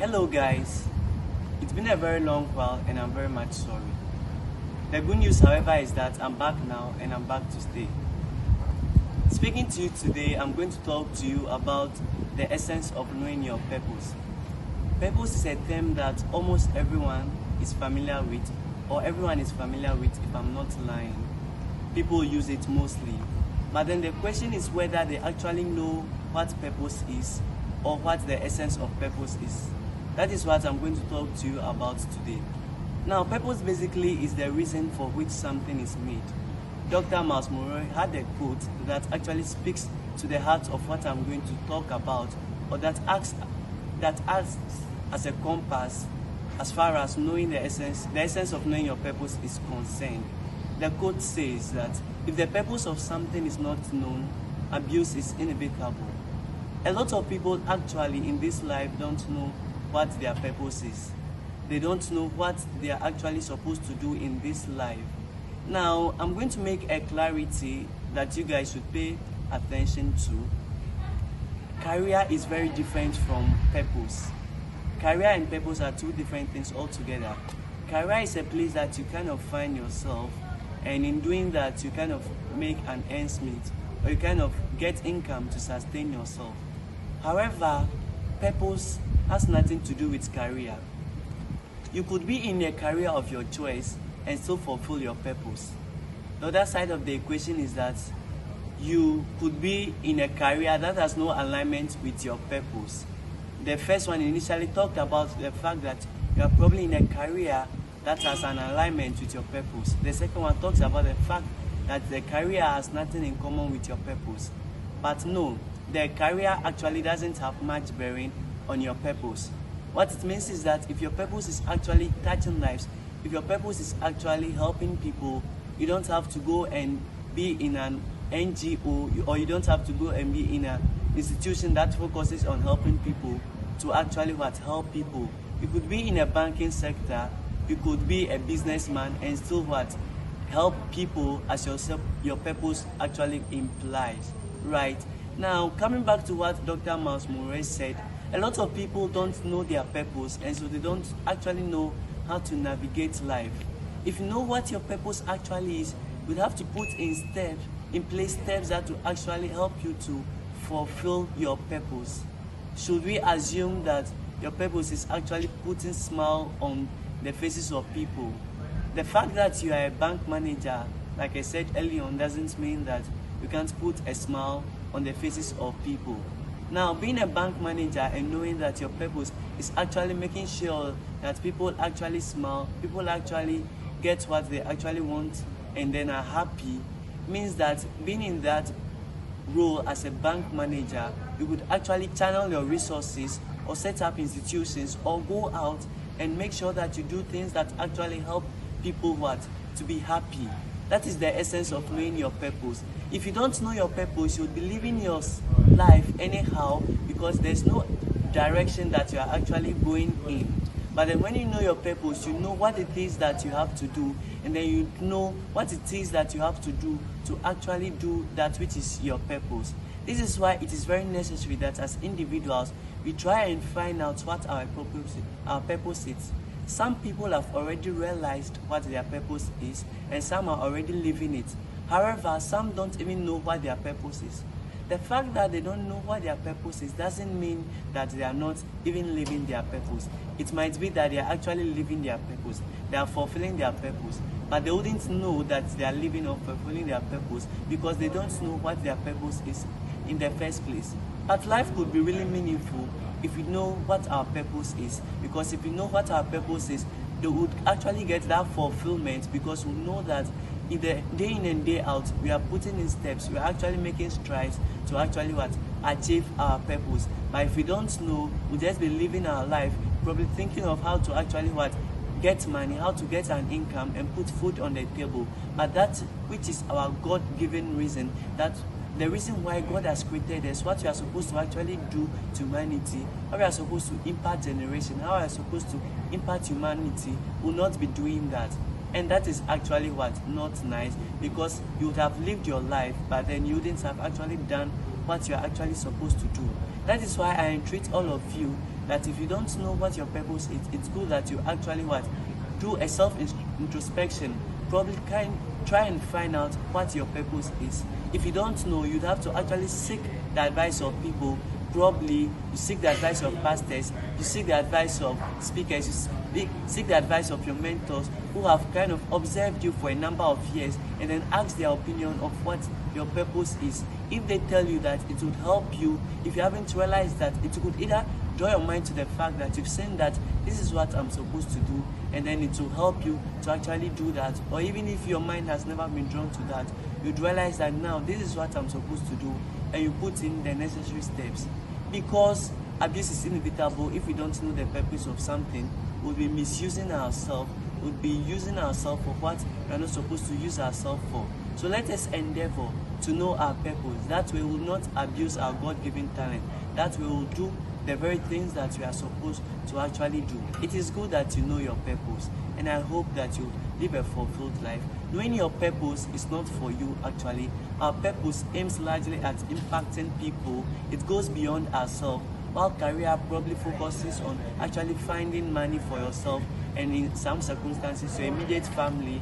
Hello guys, it's been a very long while and I'm very much sorry. The good news however is that I'm back now and I'm back to stay. Speaking to you today, I'm going to talk to you about the essence of knowing your purpose. Purpose is a term that almost everyone is familiar with, or everyone is familiar with if I'm not lying. People use it mostly. But then the question is whether they actually know what purpose is or what the essence of purpose is. That is what I'm going to talk to you about today. Now, purpose basically is the reason for which something is made. Dr. Miles Monroe had a quote that actually speaks to the heart of what I'm going to talk about, or that acts as a compass as far as knowing the essence of knowing your purpose is concerned. The quote says that if the purpose of something is not known, abuse is inevitable. A lot of people actually in this life don't know what their purpose is. They don't know what they are actually supposed to do in this life. Now, I'm going to make a clarity that you guys should pay attention to. Career is very different from purpose. Career and purpose are two different things altogether. Career is a place that you kind of find yourself, and in doing that, you kind of make an ends meet, or you kind of get income to sustain yourself. However, purpose has nothing to do with career. You could be in a career of your choice and still fulfill your purpose. The other side of the equation is that you could be in a career that has no alignment with your purpose. The first one initially talked about the fact that you are probably in a career that has an alignment with your purpose. The second one talks about the fact that the career has nothing in common with your purpose. But no, the career actually doesn't have much bearing on your purpose. What it means is that if your purpose is actually touching lives, if your purpose is actually helping people, you don't have to go and be in an NGO, or you don't have to go and be in an institution that focuses on helping people to actually help people. You could be in a banking sector, you could be a businessman and still help people as your purpose actually implies, right? Now, coming back to what Dr. Miles Monroe said, a lot of people don't know their purpose, and so they don't actually know how to navigate life. If you know what your purpose actually is, you'd have to put in place steps that will actually help you to fulfill your purpose. Should we assume that your purpose is actually putting smile on the faces of people? The fact that you are a bank manager, like I said earlier on, doesn't mean that you can't put a smile on the faces of people. Now, being a bank manager and knowing that your purpose is actually making sure that people actually smile, people actually get what they actually want and then are happy, means that being in that role as a bank manager, you could actually channel your resources or set up institutions or go out and make sure that you do things that actually help people to be happy. That is the essence of knowing your purpose. If you don't know your purpose, you'll be living your life anyhow because there's no direction that you are actually going in. But then when you know your purpose, you know what it is that you have to do, and then you know what it is that you have to do to actually do that which is your purpose. This is why it is very necessary that as individuals, we try and find out what our purpose is. Some people have already realized what their purpose is, and some are already living it. However, some don't even know what their purpose is. The fact that they don't know what their purpose is doesn't mean that they are not even living their purpose. It might be that they are actually living their purpose. They are fulfilling their purpose. But they wouldn't know that they are living or fulfilling their purpose because they don't know what their purpose is in the first place. But life could be really meaningful if we know what our purpose is. Because if we know what our purpose is, they would actually get that fulfillment because we know that either day in and day out, we are putting in steps, we are actually making strides to actually achieve our purpose. But if we don't know, we'll just be living our life, probably thinking of how to actually get money, how to get an income and put food on the table. But that which is our God-given reason, that the reason why God has created us, what we are supposed to actually do to humanity, how we are supposed to impact generation, how we are supposed to impact humanity, will not be doing that. And that is actually not nice, because you would have lived your life, but then you wouldn't have actually done what you are actually supposed to do. That is why I entreat all of you that if you don't know what your purpose is, it's good that you actually what? Do a self-introspection, probably try and find out what your purpose is. If you don't know, you'd have to actually seek the advice of people. Probably you seek the advice of pastors, you seek the advice of speakers, you seek the advice of your mentors who have kind of observed you for a number of years, and then ask their opinion of what your purpose is. If they tell you that it would help you, if you haven't realized that, it could either draw your mind to the fact that you've seen that this is what I'm supposed to do, and then it will help you to actually do that. Or even if your mind has never been drawn to that, you'd realize that now this is what I'm supposed to do, and you put in the necessary steps. Because abuse is inevitable. If we don't know the purpose of something, we'll be misusing ourselves, we'll be using ourselves for what we are not supposed to use ourselves for. So let us endeavor to know our purpose. That way we will not abuse our God-given talent. That way we will do the very things that we are supposed to actually do. It is good that you know your purpose, and I hope that you live a fulfilled life. Knowing your purpose is not for you actually. Our purpose aims largely at impacting people. It goes beyond ourselves, while career probably focuses on actually finding money for yourself and in some circumstances your immediate family